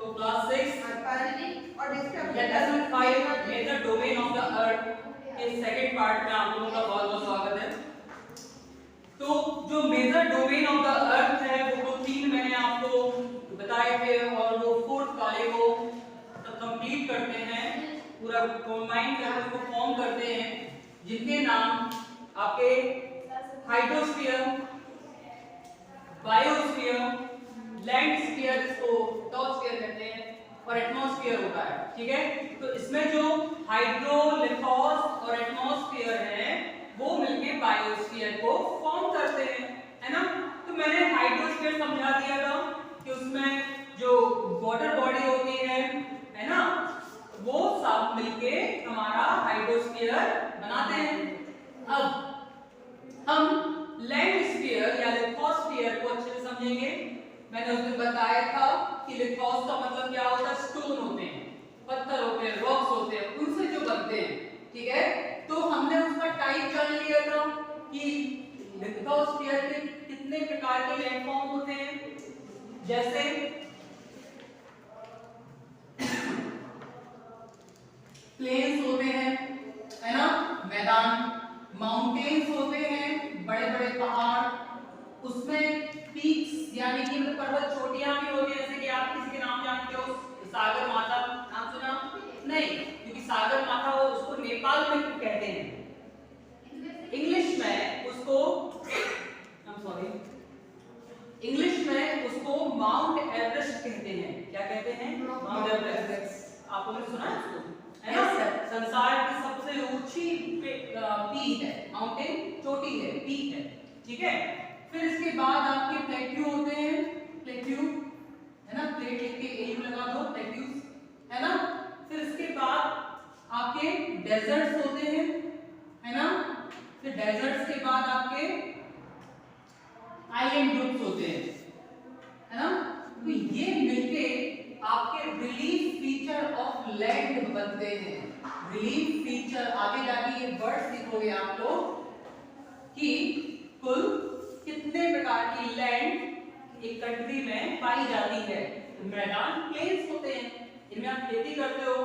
तो क्लास 6 और let us find major domain of the earth के सेकंड पार्ट में आप लोगों का बहुत बहुत स्वागत है। तो जो major domain of the earth है वो तो 3 मैंने आपको बताए थे और वो फोर्थ वाले को सब कंप्लीट करते हैं, पूरा कंबाइन करके उसको फॉर्म करते हैं, जिनके नाम आपके हाइड्रोस्फीयर, बायोस्फीयर, लैंडस्फीयर, इसको टॉपस्फीयर कहते हैं, और एटमॉस्फेयर होता है। ठीक है, तो इसमें जो हाइड्रो, लिथोस और एटमॉस्फेयर है वो मिलके बायोस्फीयर को फॉर्म करते हैं, है ना। तो मैंने हाइड्रोस्फीयर समझा दिया था कि उसमें जो वाटर बॉडी होती है ना, वो सब मिलके हमारा हाइड्रोस्फीयर बनाते हैं। अब हम लैंडस्फीयर या लिथोस्फीयर को अच्छे से समझेंगे। मैंने उसमें बताया था कि लिथोस का मतलब क्या होता है, स्टोन होते हैं, पत्थर होते हैं, रॉक्स होते हैं, उनसे जो बनते हैं। ठीक है, तो हमने उसका टाइप जान लिया था कि लिथोस्फीयर के कितने प्रकार के लैंडफॉर्म होते हैं, जैसे प्लेन्स होते हैं, है ना, मैदान, माउंटेन्स होते हैं, बड़े बड़े पहाड़, उसमें पीक्स यानी कि मतलब पर्वत चोटियां भी होती हैं, जैसे कि आप किसी के नाम जानते हो, सागर माता, नाम सुना? नहीं, क्योंकि सागर माता वो उसको नेपाल में कहते हैं, इंग्लिश में उसको इंग्लिश में उसको माउंट एवरेस्ट कहते हैं। क्या कहते हैं? Mount Everest. आप लोगों ने सुना है इसको, है ना? संसार की सबसे ऊंची पीक है, माउंटेन चोटी है, पीक है। ठीक है, फिर इसके बाद आपके प्लेट्यू होते हैं, प्लेट्यू, है ना, प्लेट लिख के एयू लगा दो, प्लेट्यूज, है ना। फिर इसके बाद आपके डेजर्ट्स होते हैं, है ना। फिर डेजर्ट्स के बाद आपके आइलैंड ग्रुप्स होते हैं, है ना। तो ये मिलके आपके रिलीफ फीचर ऑफ लैंड बनते हैं। रिलीफ फीचर, आगे जाके ये वर्ड सीखोगे आप लोग कि कुल कितने प्रकार की लैंड एक कंट्री में पाई जाती है। मैदान, प्लेन्स होते हैं, इनमें आप खेती करते हो,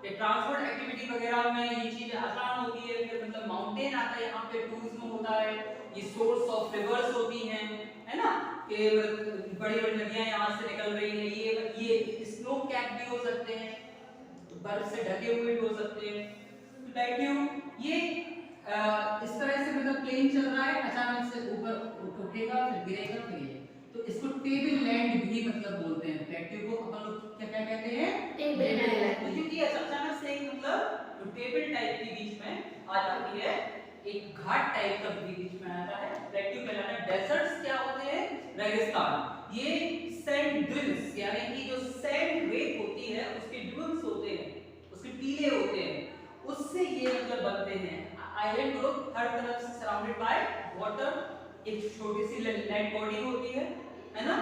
ये ट्रांसपोर्ट एक्टिविटी वगैरह में ये चीजें आसान होती है। फिर मतलब माउंटेन आता है, यहाँ पे टूरिज्म होता है, ये सोर्स ऑफ रिवर्स होती हैं, है ना, कि बड़ी बड़ी नदियां यहाँ से निकल रही हैं। ये स्नो कैप भी हो सकते हैं, बर्फ से ढके हुए भी हो सकते हैं। प्लेट्यू, ये इस तरह से मतलब प्लेन चल रहा है, अचानक से ऊपर उठेगा, फिर गिरेगा, फिर ये, तो इसको टेबल लैंड भी मतलब बोलते हैं। प्लेट्यू को अपन लोग क्या क्या कहते हैं? टेबल लैंड, क्योंकि अचानक से मतलब टेबल टाइप के बीच में आ जाती है, एक घाट टाइप का भी बीच में आता है, प्लेट्यू कहलाता है। डेजर्ट्स क्या होते हैं? रेगिस्तान। ये सैंड ड्यून्स यानी कि जो सैंड रेत होती है उसके ड्यून्स होते हैं, उसके टीले होते हैं, उससे ये मतलब बनते हैं। आइलैंड ग्रुप हर तरफ से सराउंडेड बाय वाटर, एक छोटी सी लैंड बॉडी होती है ना,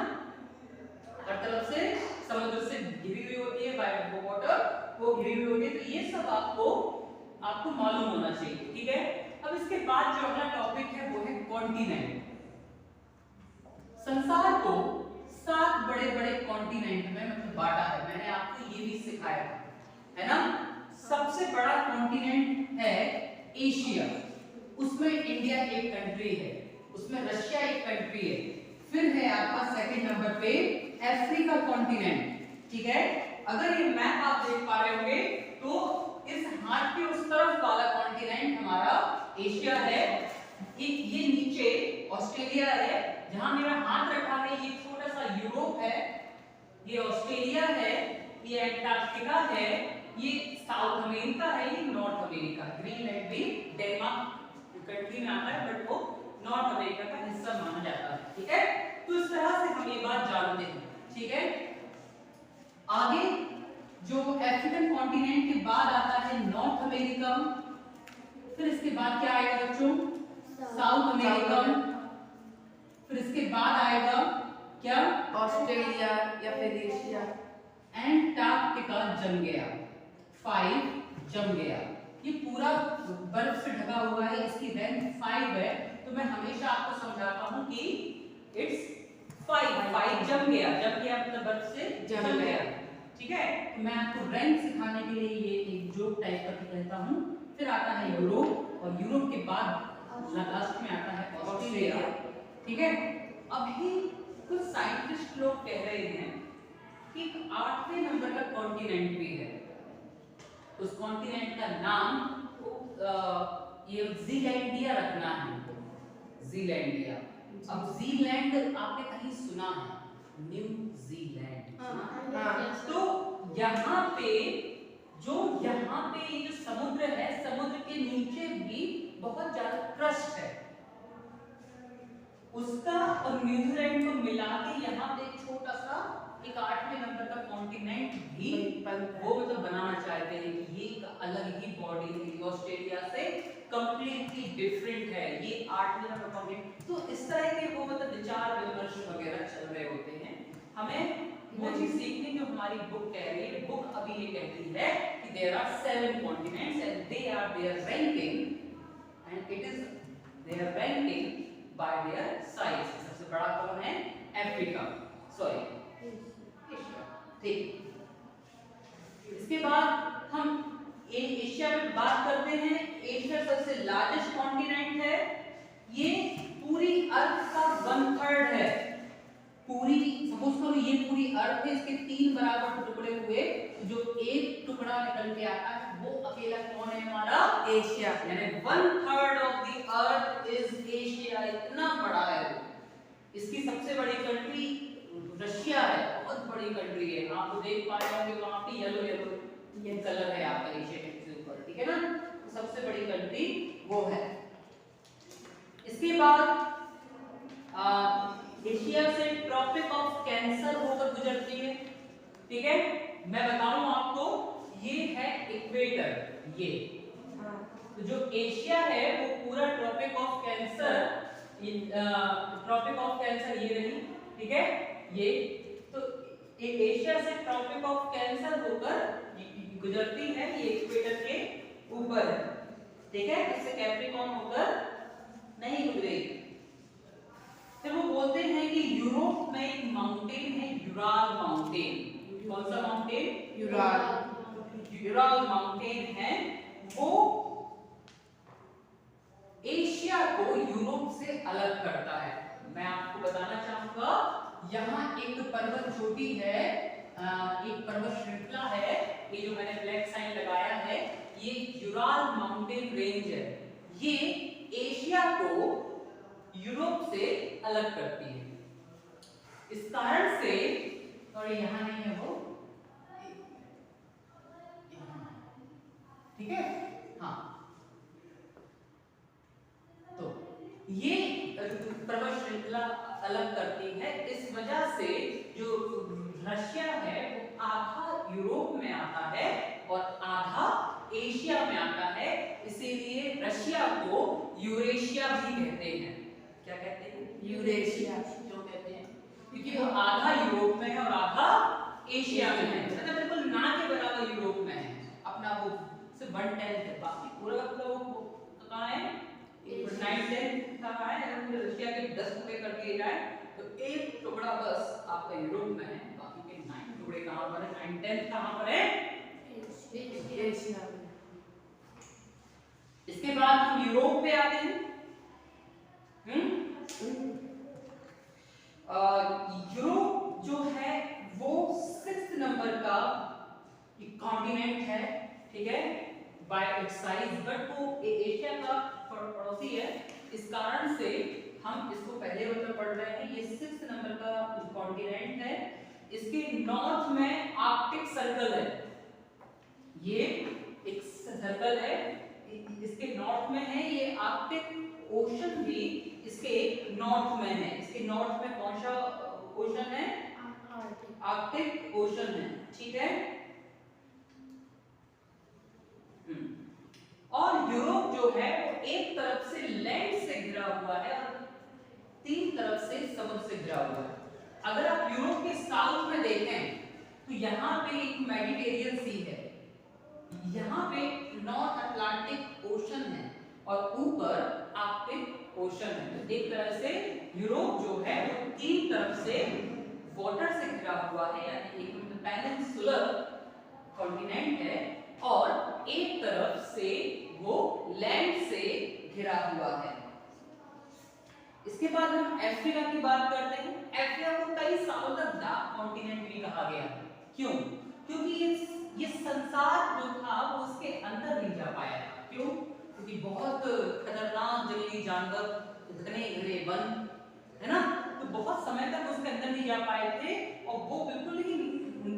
हर तरफ से समुद्र से घिरी हुई होती है, बाय वाटर वो घिरी हुई होती है। तो ये सब आपको मालूम होना चाहिए। ठीक है, अब इसके बाद जो अगला टॉपिक है वो है कॉन्टिनेंट। संसार को 7 बड़े बड़े कॉन्टिनेंट में मतलब बांटा है, मैंने आपको ये भी सिखाया है ना। सबसे बड़ा कॉन्टिनेंट है एशिया, उसमें इंडिया एक कंट्री है, उसमें रशिया एक कंट्री है। फिर है आपका सेकंड नंबर पे अफ्रीका कॉन्टिनेंट। ठीक है, अगर ये मैप आप देख पा रहे होंगे तो इस हाथ के उस तरफ वाला कॉन्टिनेंट हमारा एशिया है, ये नीचे ऑस्ट्रेलिया है, जहां मेरा हाथ रखा है ये छोटा सा यूरोप है, ये ऑस्ट्रेलिया है, ये एंटार्क्टिका है, ये साउथ अमेरिका है, ये नॉर्थ अमेरिका। ग्रीनलैंड भी डेनमार्क कंट्री में आता है, बट वो नॉर्थ अमेरिका का हिस्सा माना जाता है। ठीक है, तो इस तरह से हम ये बात जानते हैं। ठीक है, आगे जो अफ्रीकन कॉन्टिनेंट के बाद आता है नॉर्थ अमेरिका, फिर इसके बाद क्या आएगा बच्चों? साउथ अमेरिका, फिर इसके बाद आएगा क्या? ऑस्ट्रेलिया या फिर एशिया। एंटार्क्टिका जम गया, 5 जम गया, ये पूरा बर्फ से ढका हुआ है, इसकी रैंक 5 है। तो मैं हमेशा आपको समझाता हूं कि इट्स 5 जम गया, जम गया मतलब बर्फ से जम गया। ठीक है। तो मैं आपको रैंक सिखाने के लिए ये एक जोक टाइप का कहता हूँ। फिर आता है यूरोप, और यूरोप के बाद लास्ट में आता है ऑस्ट्रेलिया, ठीक है। अभी कुछ साइंटिस्ट लोग कह रहे हैं कि 8वें नंबर का कॉन्टिनेंट भी है। उस कॉन्टिनेंट का नाम ये ज़ीलैंडिया रखना है, ज़ीलैंडिया। अब ज़ीलैंड आपने कहीं सुना है, न्यूजीलैंड। तो यहाँ पे ये जो समुद्र है, समुद्र के नीचे भी बहुत ज्यादा क्रस्ट है, उसका और न्यूजीलैंड को मिला के यहाँ पे एक छोटा सा एक 8वें नंबर का कॉन्टिनेंट भी वो मतलब बनाना चाहते हैं कि ये एक अलग ही बॉडी है, ऑस्ट्रेलिया से कंप्लीटली डिफरेंट है ये 8वें नंबर का कॉन्टिनेंट। तो इस तरह के वो मतलब विचार विमर्श वगैरह चल रहे होते हैं। हमें वो चीज सीखनी जो हमारी बुक कह रही है। बुक अभी ये कहती है कि there are 7 continents and they are their ranking and it is their ranking by their size. सबसे बड़ा कौन है? अफ्रीका, सॉरी एशिया, ठीक। इसके बाद हम एशिया में बात करते हैं। एशिया सबसे लार्जेस्ट कॉन्टिनेंट है, ये पूरी अर्थ का 1/3 है। पूरी सपोज करो ये पूरी अर्थ है, इसके 3 बराबर टुकड़े हुए, जो एक टुकड़ा निकल के आता है वो अकेला कौन है? हमारा एशिया। यानी 1/3 of the earth is Asia. इतना बड़ा है वो। इसकी सबसे बड़ी कंट्री रशिया है, बहुत बड़ी कंट्री है। आप तो देख पा रहे होंगे वहां पे येलो येलो ये कलर है आपका एशिया के ऊपर, ठीक है ना। तो सबसे बड़ी कंट्री वो है। इसके बाद एशिया से ट्रॉपिक ऑफ कैंसर होकर गुजरती है, ठीक है। मैं बताऊं आपको, ये है इक्वेटर, ये तो जो एशिया है वो पूरा tropic of cancer, tropic of cancer ये रही, ठीक है। ये तो एशिया से ट्रॉपिक ऑफ कैंसर होकर गुजरती है, ये इक्वेटर के ऊपर है, ठीक है। इससे कैप्रिकॉर्न होकर नहीं गुजरेगी। फिर वो बोलते हैं कि यूरोप में एक माउंटेन है, यूराल माउंटेन। कौन सा माउंटेन? यूराल माउंटेन है, वो एशिया को यूरोप से अलग करता है। मैं आपको बताना चाहूंगा, यहाँ एक पर्वत चोटी है, एक पर्वत श्रृंखला है, ये जो मैंने ब्लैक साइन लगाया है, ये यूराल माउंटेन रेंज है। ये एशिया को यूरोप से अलग करती है। इस कारण से, और यहाँ नहीं है वो, ठीक है, हाँ। तो ये पर्वत श्रृंखला अलग करती है। इस वजह से जो रशिया है वो आधा यूरोप में आता है और आधा एशिया में आता है। इसीलिए रशिया को यूरेशिया भी कहते हैं। क्या कहते हैं? यूरेशिया क्यों कहते हैं? क्योंकि वो आधा यूरोप में है और आधा एशिया में है, मतलब बिल्कुल ना के बराबर यूरोप में है। अपना वो सिर्फ 1/10 है, बाकी पूरा वो कहाँ है? 9/10 कहाँ है? अगर रशिया के 10 टुकड़े कर दिए जाए तो एक टुकड़ा बस आपका यूरोप में है, बाकी के 9 टुकड़े कहाँ पर है? 9/10 कहाँ पर है? एशिया में। इसके बाद हम यूरोप पे आते हैं। यूरोप जो है वो 6th नंबर का कॉन्टिनेंट है, ठीक है, बाय इट्स साइज। बट वो एशिया का पड़ोसी है, इस कारण से हम इसको पहले मतलब पढ़ रहे हैं। ये 6th नंबर का कॉन्टिनेंट है। इसके नॉर्थ में आर्कटिक सर्कल है, ये एक सर्कल है, इसके नॉर्थ में है। ये आर्कटिक ओशन भी इसके नॉर्थ में है। इसके नॉर्थ में कौन सा ओशन है? आर्कटिक ओशन है, ठीक है। और यूरोप जो है वो एक तरफ से लैंड से घिरा हुआ है और 3 तरफ से समुद्र से घिरा हुआ है। अगर आप यूरोप के साउथ में देखें तो यहाँ पे एक मेडिटेरियन सी है, यहाँ पे नॉर्थ अटलांटिक ओशन है और ऊपर आर्कटिक ओशन है। तो एक तरह से यूरोप जो है वो 3 तरफ से वाटर से घिरा हुआ है, यानी एक पेनिनसुलर कॉन्टिनेंट है, और एक तरफ से वो लैंड से घिरा हुआ है। इसके बाद हम अफ्रीका की बात करते हैं। अफ्रीका को कई सालों तक डार्क कॉन्टिनेंट भी कहा गया। क्यों? क्योंकि ये संसार जो था वो उसके अंदर नहीं जा पाया था। क्यों? क्योंकि बहुत खतरनाक जंगली जानवर, इतने घने वन, है ना, तो बहुत समय तक उसके अंदर नहीं जा पाए थे, और वो बिल्कुल ही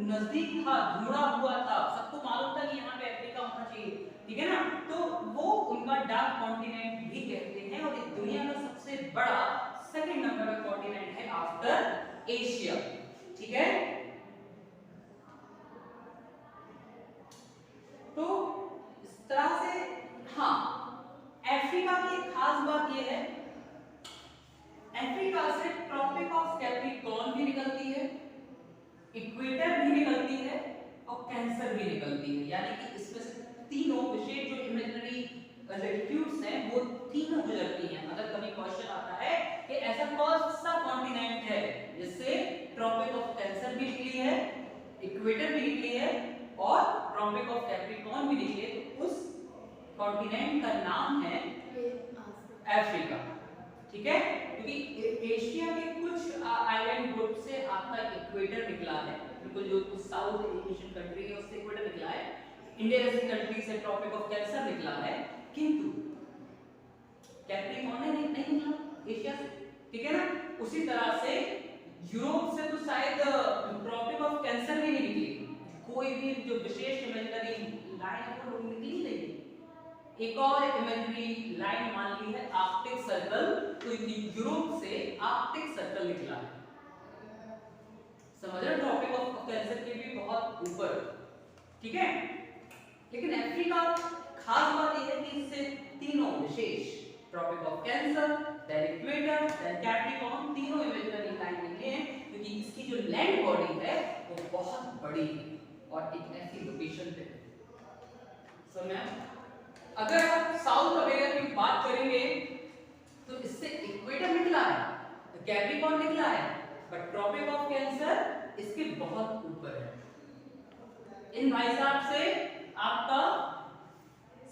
नजदीक था, जुड़ा हुआ था, सबको मालूम था कि यहाँ पे अफ्रीका होना चाहिए, ठीक है ना, तो वो उनका डार्क कॉन्टिनेंट भी कहते हैं। और इस दुनिया का सबसे बड़ा सेकंड नंबर का कॉन्टिनेंट है आफ्टर एशिया, ठीक है। तो इस तरह से, हाँ, अफ्रीका की खास बात यह है, अफ्रीका से ट्रॉपिक ऑफ कैप्रिकॉर्न भी निकलती है, इक्वेटर भी निकलती है, और कैंसर भी निकलती है, यानी कि इसमें से तीनों विशेष जो इमेजिनरी लैटिट्यूड्स हैं वो तीनों गुजरती हैं। अगर कभी क्वेश्चन आता है कि ऐसा कौन सा कॉन्टिनेंट है जिससे ट्रॉपिक ऑफ कैंसर भी निकली है, इक्वेटर भी निकली है, और ट्रॉपिक ऑफ कैप्रिकॉर्न भी निकली है, तो उस कॉन्टिनेंट का नाम है अफ्रीका, ठीक है। क्योंकि एशिया के कुछ आइलैंड ग्रुप से आपका इक्वेटर निकला है, बिल्कुल जो साउथ एशियन कंट्री है उससे इक्वेटर निकला है, इंडिया जैसी कंट्री से ट्रॉपिक ऑफ कैंसर निकला है, किंतु कैप्रिकॉर्न नहीं निकला एशिया से, ठीक है ना। उसी तरह से यूरोप से तो शायद ट्रॉपिक ऑफ कैंसर भी नहीं निकली, कोई भी जो विशेष इमेजिनरी लाइन है वो निकली नहीं। एक और इमेजिनरी लाइन मान ली है आर्कटिक सर्कल, तो यूरोप से आर्कटिक सर्कल निकला है, समझ रहे, ट्रॉपिक ऑफ कैंसर के भी बहुत ऊपर, ठीक है। लेकिन अफ्रीका खास बात यह है कि इससे तीनों विशेष Tropic of Cancer, then equator, then Capricorn, तीनों इमेजिनरी लाइन निकले हैं, क्योंकि इसकी जो लैंड बॉडी है वो बहुत बड़ी है और एक ऐसी लोकेशन पे। समझ? अगर आप साउथ अमेरिका की बात करेंगे तो इससे इक्वेटर निकला है, तो कैप्रिकॉर्न निकला है, बट ट्रॉपिक ऑफ कैंसर इसके बहुत ऊपर है। इन भाई साहब से आपका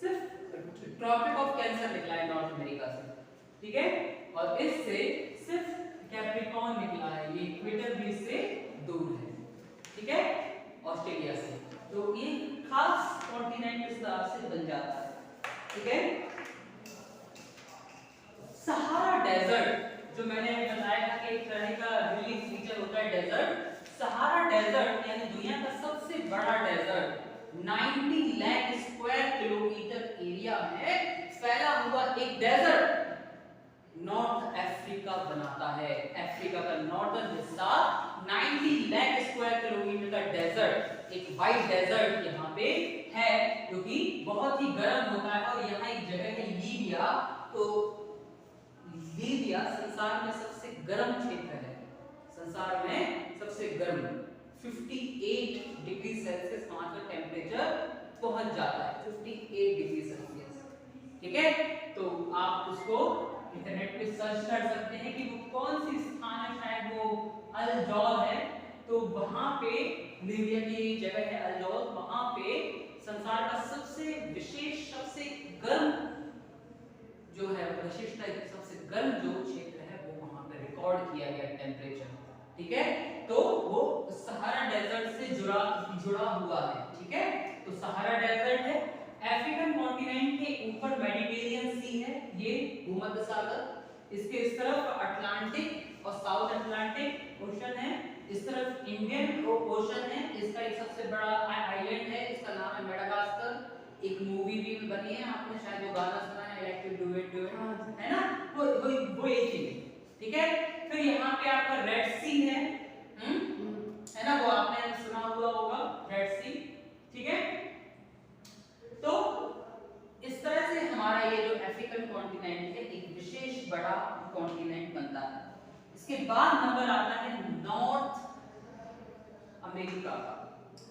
सिर्फ ट्रॉपिक ऑफ कैंसर निकला है नॉर्थ अमेरिका से, ठीक है, और इससे सिर्फ कैप्रिकॉर्न निकला है, ये इक्वेटर भी इससे दूर है, ठीक है, ऑस्ट्रेलिया से। तो ये खास कॉन्टिनेंट इस तरह से बन जाता है, ठीक है। सहारा डेजर्ट जो मैंने अभी बताया था कि एक तरह का रिलीफ फीचर होता है डेजर्ट, सहारा डेजर्ट यानी दुनिया का सबसे बड़ा desert 90 lakh square kilometre area में फैला हुआ एक डेजर्ट नॉर्थ अफ्रीका बनाता है। अफ्रीका का नॉर्दर्न हिस्सा 90 लाख स्क्वायर किलोमीटर का डेजर्ट, एक वाइट डेजर्ट यहाँ पे है, क्योंकि बहुत ही गर्म होता है। और यहाँ एक जगह है लीबिया, तो लीबिया संसार में सबसे गर्म क्षेत्र है, संसार में सबसे गर्म 58 डिग्री सेल्सियस वहां का टेम्परेचर पहुंच जाता है, 58 डिग्री सेल्सियस, ठीक है। तो आप उसको इंटरनेट पे सर्च कर सकते हैं कि वो कौन सी स्थान है, शायद वो अल-जौल है, तो वहां पे लीबिया की जगह है अल-जौल, वहां पे संसार का सबसे विशेष, सबसे गर्म जो है विशिष्ट सबसे गर्म जो क्षेत्र है वो वहां पे रिकॉर्ड किया गया टेम्परेचर, ठीक है। तो वो सहारा डेजर्ट से जुड़ा हुआ है, ठीक है। तो सहारा डेजर्ट है, अफ्रीकन कॉन्टिनेंट के ऊपर मेडिटेरियन सी है, ये भूमध्य सागर, इसके इस तरफ अटलांटिक और साउथ अटलांटिक ओशन है, इस तरफ इंडियन ओशन है, इसका एक सबसे बड़ा आइलैंड है, इसका नाम है मेडागास्कर। एक मूवी भी बनी है, आपने शायद वो गाना सुना है, I like to do it है ना, वो एक ही है, ठीक है। फिर यहाँ पे आपका रेड सी है ना, वो आपने सुना हुआ होगा रेड सी, ठीक है। तो इस तरह से हमारा ये जो अफ्रीकन कॉन्टिनेंट है एक विशेष बड़ा कॉन्टिनेंट बनता है। इसके बाद नंबर आता है नॉर्थ अमेरिका का।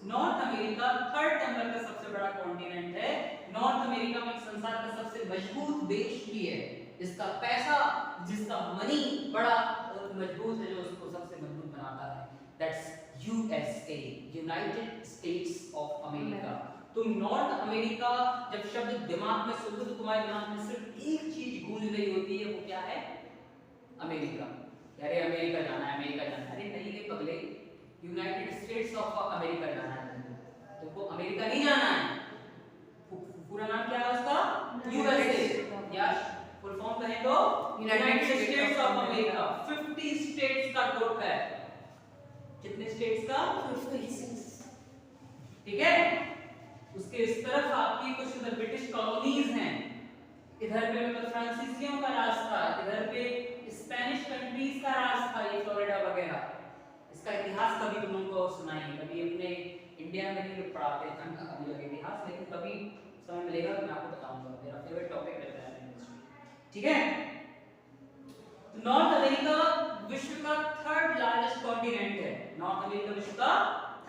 नॉर्थ अमेरिका थर्ड नंबर का सबसे बड़ा कॉन्टिनेंट है। नॉर्थ अमेरिका में संसार का सबसे मजबूत देश भी है, इसका पैसा, जिसका मनी बड़ा मजबूत है, जो उसको सबसे मजबूत बनाता है। That's USA, United states of America. तो नॉर्थ अमेरिका जब शब्द दिमाग में सुनते तो तुम्हारे दिमाग में सिर्फ एक चीज गूंज रही होती है, वो क्या है? अमेरिका। अरे अमेरिका जाना है, अमेरिका जाना है। अरे नहीं रे पगले, यूनाइटेड स्टेट्स ऑफ अमेरिका जाना है तुमको, अमेरिका नहीं जाना है। पूरा नाम क्या है उसका? यूएसए, या फुल फॉर्म कहें तो United states of America. 50 states का ग्रुप है। कितने स्टेट्स का? 56। ठीक है। उसके इस तरफ आपकी कुछ इधर ब्रिटिश कॉलोनीज हैं, इधर पे मतलब फ्रांसीसियों का राज था, इधर पे स्पेनिश कंट्रीज का राज था, ये फ्लोरिडा वगैरह। इसका इतिहास कभी तुम लोगों को सुनाएंगे, कभी अपने इंडिया में नहीं पढ़ाते हैं अभी लगे इतिहास, लेकिन कभी समय मिलेगा तो मैं आपको बताऊंगा। मेरा फेवरेट टॉपिक रहता है हिस्ट्री। ठीक है। नॉर्थ अमेरिका विश्व का थर्ड लार्जेस्ट कॉन्टिनेंट है। नॉर्थ अमेरिका विश्व का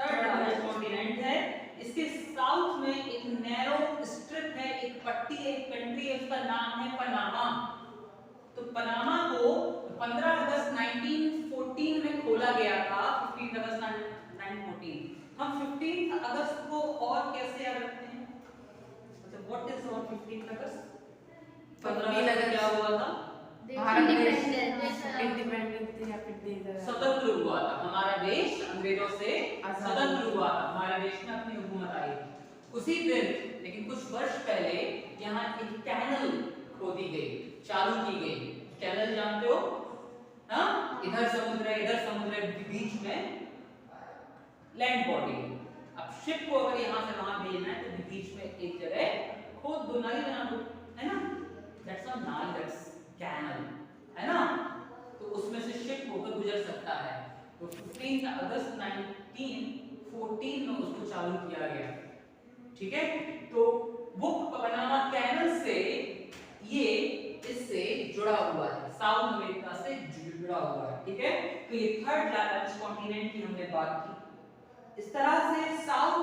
थर्ड लार्जेस्ट कॉन्टिनेंट है। इसके साउथ में एक नैरो स्ट्रिप है, एक पट्टी है, एक कंट्री है, उसका नाम है पनामा। तो पनामा को 15 अगस्त 1914 में खोला गया था। 15 अगस्त 1914। हम 15 अगस्त को और कैसे याद रखते हैं? मतलब व्हाट इज ऑन 15 अगस्त? 15 अगस्त क्या हुआ था? भारत देश इंडिपेंडेंस स्वतंत्र हुआ था। हमारा देश अंग्रेजों से स्वतंत्र हुआ था, हमारे देश में अपनी हुकूमत आई थी उसी दिन। लेकिन कुछ वर्ष पहले यहाँ एक कैनल खोदी गई, चालू की गई। कैनल जानते हो? हाँ, इधर समुद्र है, इधर समुद्र है, बीच में लैंड बॉडी। अब शिप को अगर यहाँ से वहां भेजना है तो बीच में एक जगह खोद दो, नाली बना दो, है ना? दैट्स अ नाली, दैट्स कैनल, है ना? तो उसमें से शिप होकर गुजर सकता है। तो 15 अगस्त 1914 में उसको चालू किया गया। ठीक है। तो वो पनामा कैनल से ये इससे जुड़ा हुआ है, साउथ अमेरिका से जुड़ा हुआ है। ठीक है। तो ये थर्ड लार्जेस्ट कॉन्टिनेंट की हमने बात की। इस तरह से साउथ,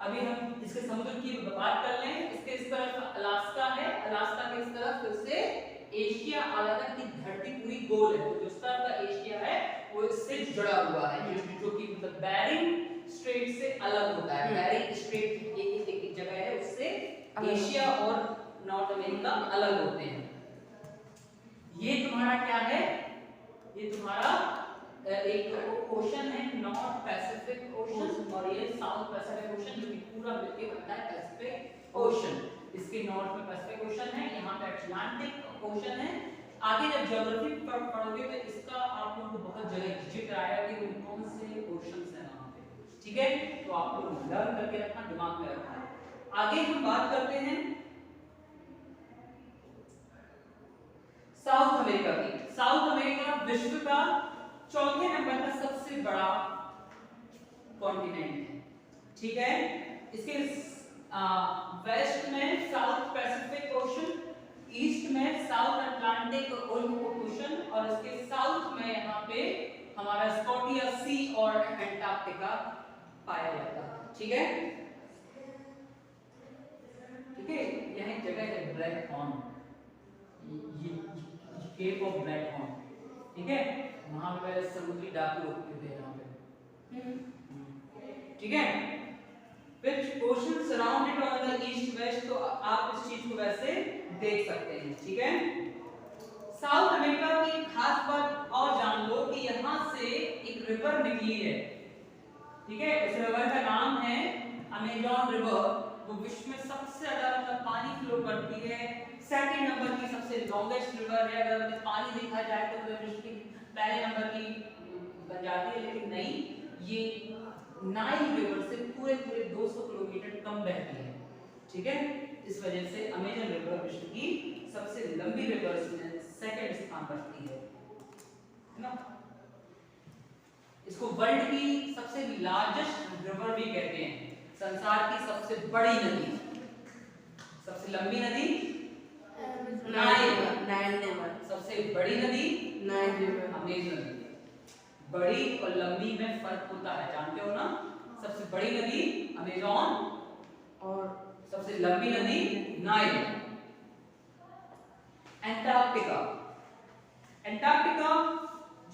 अभी हम इसके समुद्र की बात कर लें। इसके इस तरफ अलास्का है, अलास्का के इस तरफ फिर से एशिया अलग की धरती पूरी गोल है। तो जिस तरह का एशिया है वो इससे जुड़ा हुआ है, जो कि मतलब बेरिंग स्ट्रेट से अलग होता है। बेरिंग स्ट्रेट एक जगह है, उससे एशिया और नॉर्थ अमेरिका अलग होते हैं। ये तुम्हारा क्या है? ये तुम्हारा एक ओशन है, नॉर्थ पैसिफिक ओशन, और ये साउथ पैसिफिक ओशन, जो कि पूरा मिलके बनता है पैसिफिक ओशन। इसके नॉर्थ में पैसिफिक ओशन है, यहाँ पे अटलांटिक ओशन है। आगे जब ज्योग्राफी पढ़ोगे तो इसका आप लोगों को बहुत जगह जिक्र आएगा कि कौन से ओशंस हैं वहाँ पे। ठीक है। तो आप लोग लर्न करके रखना, दिमाग में रखना। आगे हम बात करते हैं साउथ अमेरिका की। साउथ अमेरिका विश्व का चौथे नंबर का सबसे बड़ा कॉन्टिनेंट है। ठीक है। इसके वेस्ट में साउथ पैसिफिक ओशन, ईस्ट में साउथ अटलांटिक ओशन, और इसके साउथ में यहाँ पे हमारा स्कॉटिया सी और एंटार्क्टिका पाया जाता है। ठीक है। ठीक है। यह एक जगह है ब्लैक हॉर्न, ये केप ऑफ ब्लैक हॉर्न। ठीक है। वहां पे समुद्री डाकू रुकते थे यहाँ पे। ठीक है। Which ocean surrounded on the east west, तो आप इस चीज को वैसे देख सकते हैं। ठीक है। साउथ अमेरिका की एक खास बात और जान लो कि यहाँ से एक रिवर निकली है। ठीक है। इस रिवर का नाम है अमेजन रिवर। वो विश्व में सबसे ज्यादा मतलब पानी फ्लो करती है, सेकंड नंबर की सबसे लॉन्गेस्ट रिवर है। अगर पानी देखा जाए तो विश्व की पहले नंबर की बन जाती है, लेकिन नहीं, ये नाइल रिवर से पूरे 200 किलोमीटर कम बहती है। ठीक है। इस वजह से अमेजन रिवर विश्व की सबसे लंबी रिवर्स में सेकंड स्थान रखती है ना। इसको वर्ल्ड की सबसे लार्जेस्ट रिवर भी कहते हैं, संसार की सबसे बड़ी नदी। सबसे लंबी नदी नाइल रिवर, सबसे बड़ी नदी नाइल रिवर, अमेजन। बड़ी और लंबी में फर्क होता है, जानते हो ना? सबसे बड़ी नदी अमेजन और सबसे लंबी नदी नाइल। एंटार्क्टिका, एंटार्क्टिका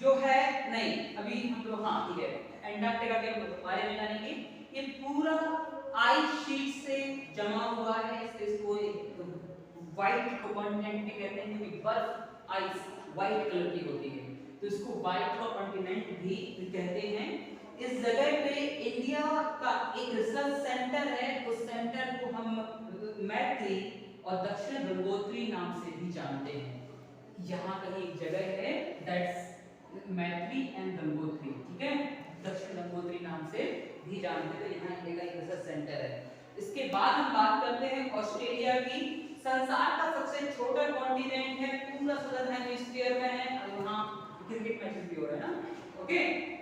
जो है, नहीं अभी हम लोग, हाँ ठीक है, एंटार्क्टिका के बारे में जानेंगे। ये पूरा आइस शीट से जमा हुआ है, इसको व्हाइट कॉन्टिनेंट भी कहते हैं क्योंकि बर्फ आइस व्हाइट कलर की होती है, तो इसको व्हाइट कॉन्टिनेंट भी कहते हैं। इस जगह पे इंडिया का एक रिसर्च सेंटर है, उस सेंटर को हम मैत्री और दक्षिण गंगोत्री नाम से भी जानते हैं। यहाँ कहीं एक जगह है दैट्स मैत्री एंड गंगोत्री, ठीक है, दक्षिण गंगोत्री नाम से भी जानते हैं, तो यहाँ इंडिया का एक रिसर्च सेंटर है। इसके बाद हम बात करते हैं ऑस्ट्रेलिया की। संसार का सबसे छोटा कॉन्टिनेंट है, पूरा सदर्न हेमिस्फीयर में है, और यहाँ क्रिकेट मैचेस भी हो रहे हैं ना, okay.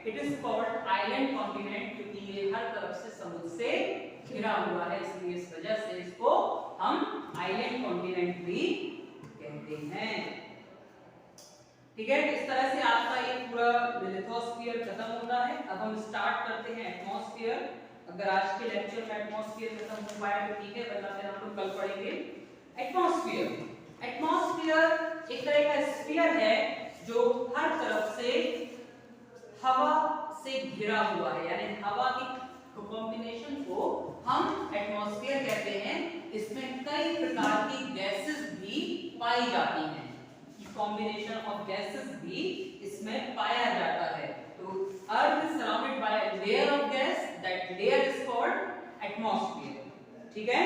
It is called island continent क्योंकि ये हर तरफ से समुद्र से घिरा हुआ है, इसलिए इस वजह से इसको हम आइलैंड कॉन्टिनेंट भी कहते हैं, ठीक है। इस तरह से आपका ये पूरा लिथोस्फीयर खत्म होता है। अब हम स्टार्ट करते हैं एटमॉस्फेयर। अगर आज के लेक्चर में एटमॉस्फेयर खत्म हो पाए तो ठीक है, वरना फिर हम लोग कल पढ़ेंगे। एटमॉस्फेयर एक तरह का स्फीयर है जो हर तरफ से हवा से घिरा हुआ है, यानी हवा की कॉम्बिनेशन को हम एटमॉस्फेयर कहते हैं। इसमें कई प्रकार की गैसेस भी पाई जाती हैं, कॉम्बिनेशन ऑफ गैसेस भी इसमें पाया जाता है। तो earth is surrounded by a layer of gas, that layer is called atmosphere, ठीक है।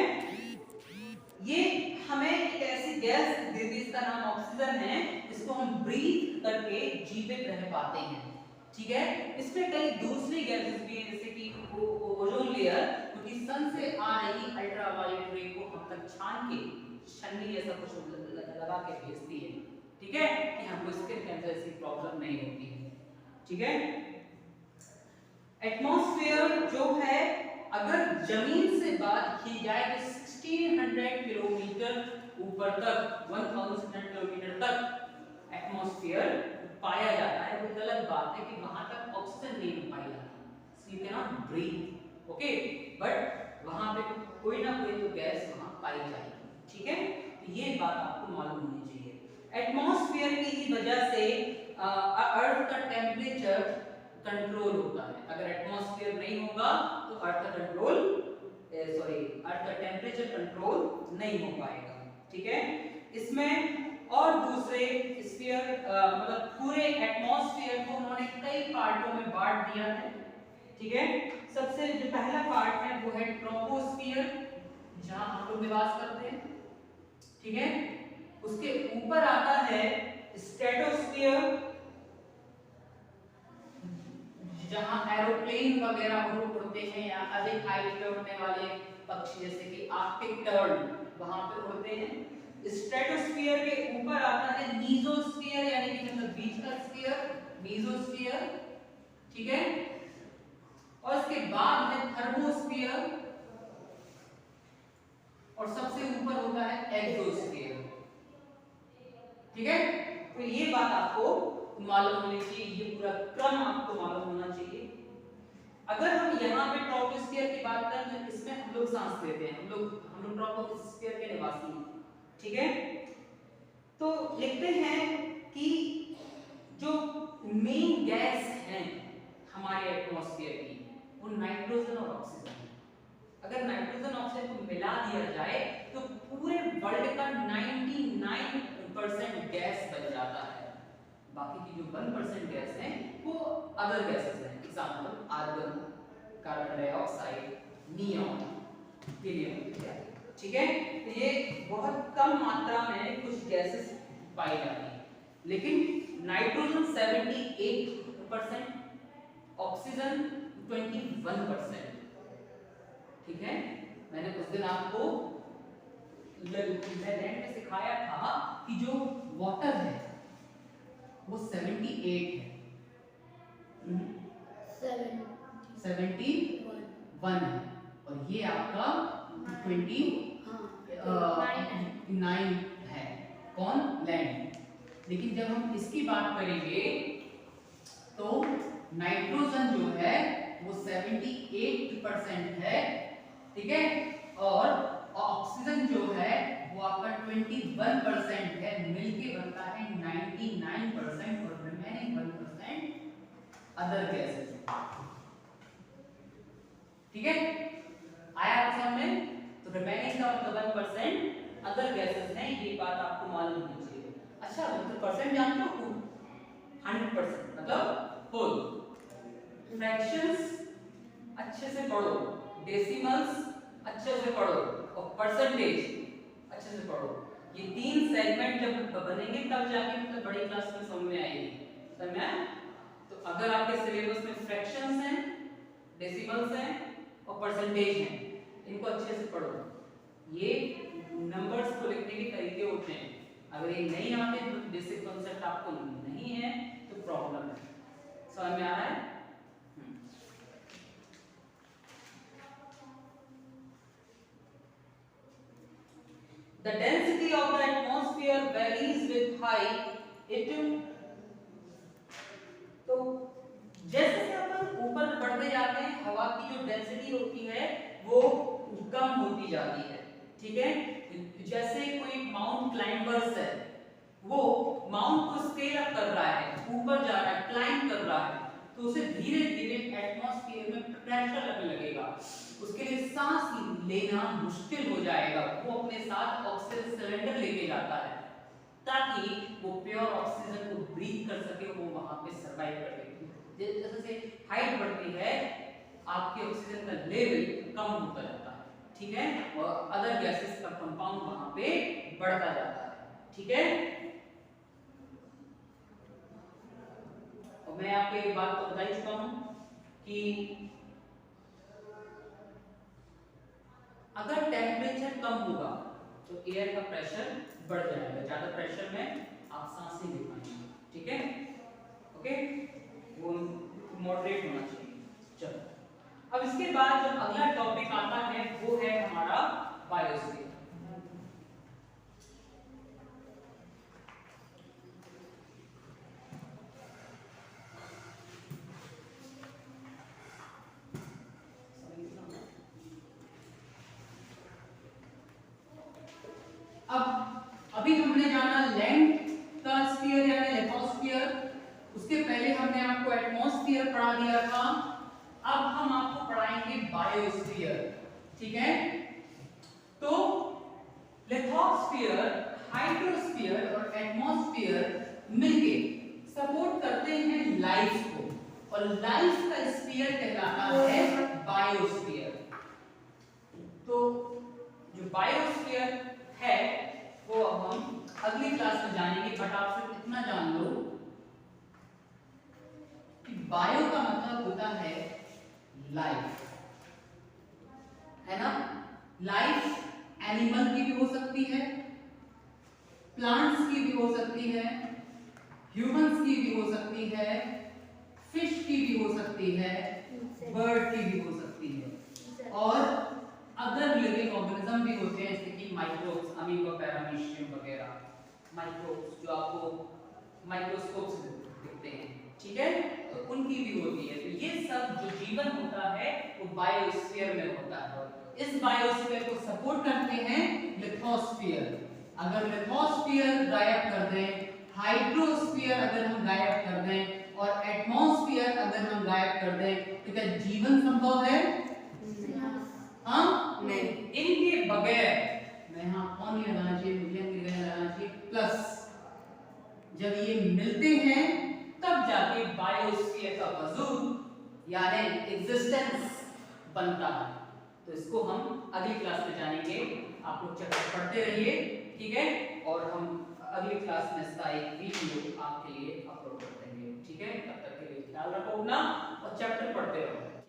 ये हमें एक ऐसी गैस देती है, इसका नाम ऑक्सीजन है, इसको हम ब्रीथ करके जीवित रह पाते हैं, ठीक है। इसमें कई दूसरी गैसेस भी हैं, जैसे कि ओजोन लेयर, क्योंकि सन से आ रही अल्ट्रावायलेट रे को हम तक छान के छन्नी जैसा कुछ लगा के भेजती है, ठीक है, कि हमको स्किन कैंसर जैसी प्रॉब्लम नहीं होती है, ठीक है। एटमॉस्फेयर जो है, अगर जमीन से बात की जाए तो 1600 किलोमीटर ऊपर तक, 1600 किलोमीटर तक एटमॉस्फेयर पाया जाता है। वो गलत बात है कि वहां तक ऑक्सीजन नहीं पाई जाती, so you can not breathe, okay, but वहां पे कोई ना कोई तो गैस वहां पाई जाएगी, ठीक है। तो ये बात आपको मालूम होनी चाहिए। एटमॉस्फेयर की ही वजह से अर्थ का टेम्परेचर कंट्रोल होता है। अगर एटमॉस्फेयर नहीं होगा तो अर्थ का टेम्परेचर कंट्रोल नहीं हो पाएगा, ठीक है। इसमें और दूसरे स्फीयर मतलब पूरे एटमॉस्फेयर को उन्होंने कई पार्टों में बांट दिया है, ठीक है। सबसे जो पहला पार्ट है वो है ट्रोपोस्फियर, जहां हम लोग निवास करते हैं, ठीक है। उसके ऊपर आता है स्ट्रेटोस्फियर, जहां एरोप्लेन वगैरह उड़ते हैं या अधिक हाइट पे उड़ने वाले पक्षी जैसे कि आर्कटिक टर्न वहां पे उड़ते हैं। स्ट्रेटोस्फियर के ऊपर आता है मीसोस्फियर, यानी कि मतलब बीच का स्फीयर, मीसोस्फियर, ठीक है। और इसके बाद है थर्मोस्फियर, और सबसे ऊपर होता है एक्सोस्फियर, ठीक है। तो ये बात आपको मालूम होनी चाहिए, ये पूरा क्रम आपको मालूम होना चाहिए। अगर हम यहाँ पे ट्रोपोस्फियर की बात करें तो इसमें हम लोग सांस लेते हैं, हम लोग ट्रोपोस्फियर के निवासी हैं, ठीक है। तो लिखते हैं कि जो मेन गैस है हमारे एटमॉस्फेयर की वो नाइट्रोजन और ऑक्सीजन है। अगर नाइट्रोजन ऑक्सीजन को मिला दिया जाए तो पूरे वर्ल्ड का 99% गैस बन जाता है। बाकी की जो 1% गैस है वो अदर गैसेस हैं, example argon, carbon dioxide, neon, helium, ठीक है। तो ये बहुत कम मात्रा में कुछ गैसेस पाई जाती है, लेकिन नाइट्रोजन 78%, ऑक्सीजन 21%, ठीक है। मैंने उस दिन आपको लैंड में सिखाया था कि जो वाटर है वो 78 है, 71 है, और ये आपका 29 है, कौन, लैंड। लेकिन जब हम इसकी बात करेंगे तो नाइट्रोजन जो है वो 78% है, ठीक है, और ऑक्सीजन जो है वो आपका 21% है, मिलके बनता है 99%, और रिमेनिंग 1% अदर गैसेस, ठीक है, आया आपको समझ में? तो रिमेनिंग का मतलब 1% अदर गैसेस हैं, ये बात आपको मालूम होनी चाहिए। अच्छा मतलब परसेंट जानते हो? 100% मतलब होल। फ्रैक्शंस अच्छे से पढ़ो, डेसिमल्स अच्छे से पढ़ो और परसेंटेज अच्छे से पढ़ो। ये तीन सेगमेंट जब बनेंगे तब जाके मतलब बड़ी क्लास में समझ में आएगी। समझ में आया? तो अगर आपके सिलेबस में फ्रैक्शंस हैं, डेसिमल्स हैं और परसेंटेज हैं, इनको अच्छे से पढ़ो। ये नंबर्स को लिखने के तरीके होते हैं, अगर ये नहीं आते तो बेसिक कॉन्सेप्ट आपको नहीं है तो प्रॉब्लम है। समझ में आ रहा है? The density of the atmosphere varies with height. It तो जैसे जैसे अपन ऊपर बढ़ते जाते हैं हवा की जो डेंसिटी होती है वो कम होती जाती है, ठीक है। जैसे कोई माउंट क्लाइंबर्स है, वो माउंट को स्केल अप कर रहा है, ऊपर जा रहा है, क्लाइंब कर रहा है, तो उसे धीरे धीरे एटमॉस्फेयर में प्रेशर लगने लगेगा, उसके लिए सांस लेना मुश्किल हो जाएगा। वो अपने साथ ऑक्सीजन सिलेंडर लेके जाता है ताकि वो प्योर ऑक्सीजन को ब्रीथ कर सके, वो वहां पे सर्वाइव कर सके। जैसे जैसे हाइट बढ़ती है आपके ऑक्सीजन का लेवल कम होता जाता है, ठीक है, और अदर गैसेस का कंपाउंड वहां पे बढ़ता जाता है, ठीक है। और मैं आपको एक बात तो बता ही चुका हूं कि अगर टेम्परेचर कम होगा तो एयर का प्रेशर बढ़ जाएगा, ज्यादा प्रेशर में आप सांस नहीं ले पाएंगे, ठीक है, ओके, वो मॉडरेट होना चाहिए। चलो अब इसके बाद जो अगला टॉपिक आता है वो है हमारा बायोस्फीयर। अभी हमने जाना लैंड का स्फीयर यानी लिथोस्फीयर, उसके पहले हमने आपको एटमॉस्फेयर पढ़ा दिया था। अब हम आपको पढ़ाएंगे बायोस्फीयर, ठीक है। तो लिथोस्फीयर, हाइड्रोस्फीयर और एटमॉस्फेयर मिलके सपोर्ट करते हैं लाइफ को, और लाइफ का स्फीयर कहलाता है बायोस्फीयर। तो जो बायोस्फीयर है वो अब हम अगली क्लास में जानेंगे, बट आप सिर्फ इतना जान लो कि बायो का मतलब होता है लाइफ, है ना। लाइफ एनिमल की भी हो सकती है, प्लांट्स की भी हो सकती है, ह्यूमंस की भी हो सकती है, फिश की भी हो सकती है, बर्ड की भी हो सकती है, और अदर लिविंग ऑर्गेनिज्म भी होते हैं जैसे कि माइक्रोब्स, अमीबा, पैरामीशियम वगैरह, माइक्रोब्स जो आपको माइक्रोस्कोप से दिखते हैं, ठीक है, तो उनकी भी होती है। तो ये सब जो जीवन होता है वो बायोस्फीयर में होता है। इस बायोस्फीयर को सपोर्ट करते हैं लिथोस्फीयर। अगर लिथोस्फीयर गायब कर दें, हाइड्रोस्फीयर अगर हम गायब कर दें और एटमॉस्फेयर अगर हम गायब कर दें तो क्या जीवन संभव है? हाँ नहीं। इनके बगैर मैं यहाँ कौन लगाना चाहिए, मिलियन की जगह लगाना चाहिए प्लस, जब ये मिलते हैं तब जाके बायोस्फीयर का वजूद यानी एग्जिस्टेंस बनता है। तो इसको हम अगली क्लास में जानेंगे, आप लोग चैप्टर पढ़ते रहिए, ठीक है, और हम अगली क्लास में इसका एक वीडियो आपके लिए